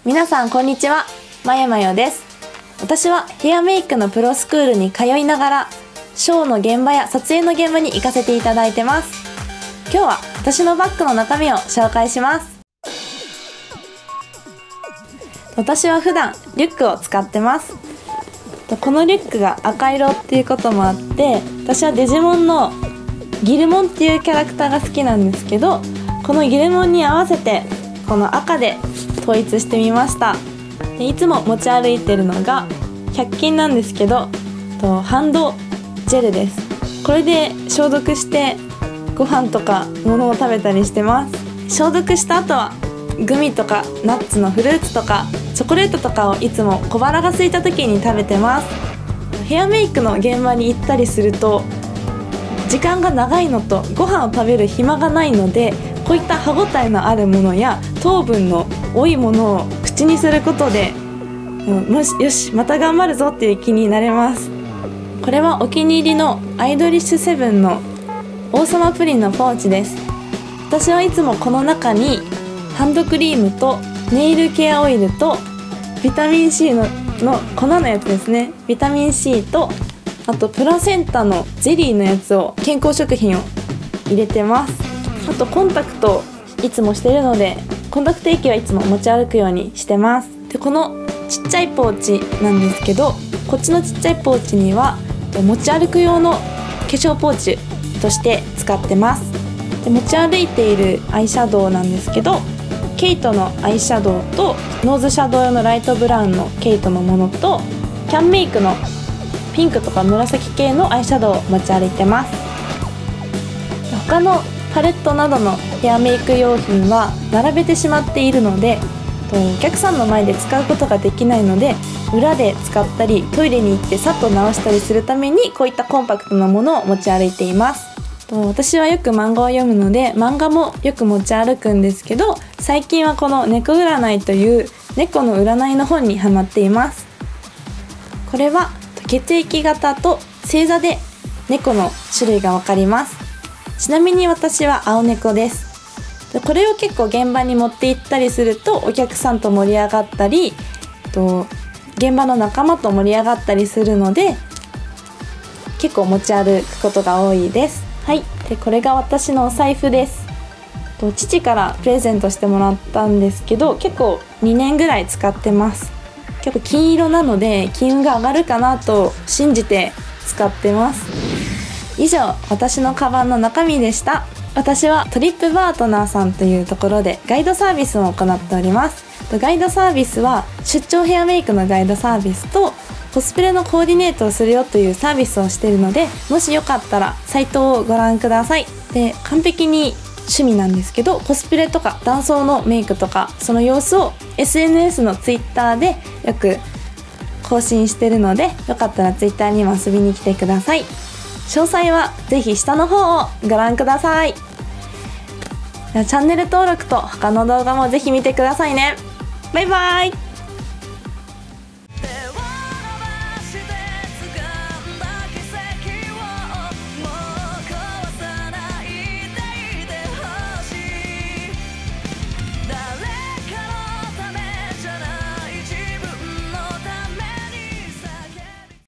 皆さんこんにちは、まよまよです。私はヘアメイクのプロスクールに通いながらショーの現場や撮影の現場に行かせていただいてます。今日は私のバッグの中身を紹介します。私は普段リュックを使ってます。このリュックが赤色っていうこともあって、私はデジモンのギルモンっていうキャラクターが好きなんですけど、このギルモンに合わせてこの赤で統一してみました。でいつも持ち歩いてるのが100均なんですけど、ハンドジェルです。これで消毒してご飯とか物を食べたりしてます。消毒した後はグミとかナッツのフルーツとかチョコレートとかをいつも小腹が空いた時に食べてます。ヘアメイクの現場に行ったりすると時間が長いのとご飯を食べる暇がないので、こういった歯ごたえのあるものや糖分の多いものを口にすることで、よしまた頑張るぞっていう気になれます。これはお気に入りのアイドリッシュセブンの王様プリンのポーチです。私はいつもこの中にハンドクリームとネイルケアオイルとビタミン C の粉のやつですね。ビタミン C とあとプラセンタのゼリーのやつを、健康食品を入れてます。あとコンタクトいつもしてるので、コンタクト液はいつも持ち歩くようにしてます。でこのちっちゃいポーチなんですけど、こっちのちっちゃいポーチには持ち歩く用の化粧ポーチとして使ってます。で持ち歩いているアイシャドウなんですけど、ケイトのアイシャドウとノーズシャドウ用のライトブラウンのケイトのものと、キャンメイクのピンクとか紫系のアイシャドウを持ち歩いてます。他のパレットなどのヘアメイク用品は並べてしまっているので、お客さんの前で使うことができないので、裏で使ったりトイレに行ってさっと直したりするためにこういったコンパクトなものを持ち歩いています。私はよく漫画を読むので漫画もよく持ち歩くんですけど、最近はこの猫占いという猫の占いの本にハマっています。これは血液型と星座で猫の種類がわかります。ちなみに私は青猫です。これを結構現場に持って行ったりするとお客さんと盛り上がったり、現場の仲間と盛り上がったりするので結構持ち歩くことが多いです。はい、でこれが私のお財布です。父からプレゼントしてもらったんですけど、結構2年ぐらい使ってます。結構金色なので金運が上がるかなと信じて使ってます。以上、私のカバンの中身でした。私はトリップバートナーさんというところでガイドサービスを行っております。ガイドサービスは出張ヘアメイクのガイドサービスとコスプレのコーディネートをするよというサービスをしているので、もしよかったらサイトをご覧ください。で完璧に趣味なんですけど、コスプレとか男装のメイクとかその様子を SNS の Twitter でよく更新してるので、よかったら Twitter にも遊びに来てください。詳細はぜひ下の方をご覧ください。チャンネル登録と他の動画もぜひ見てくださいね。バイバイ。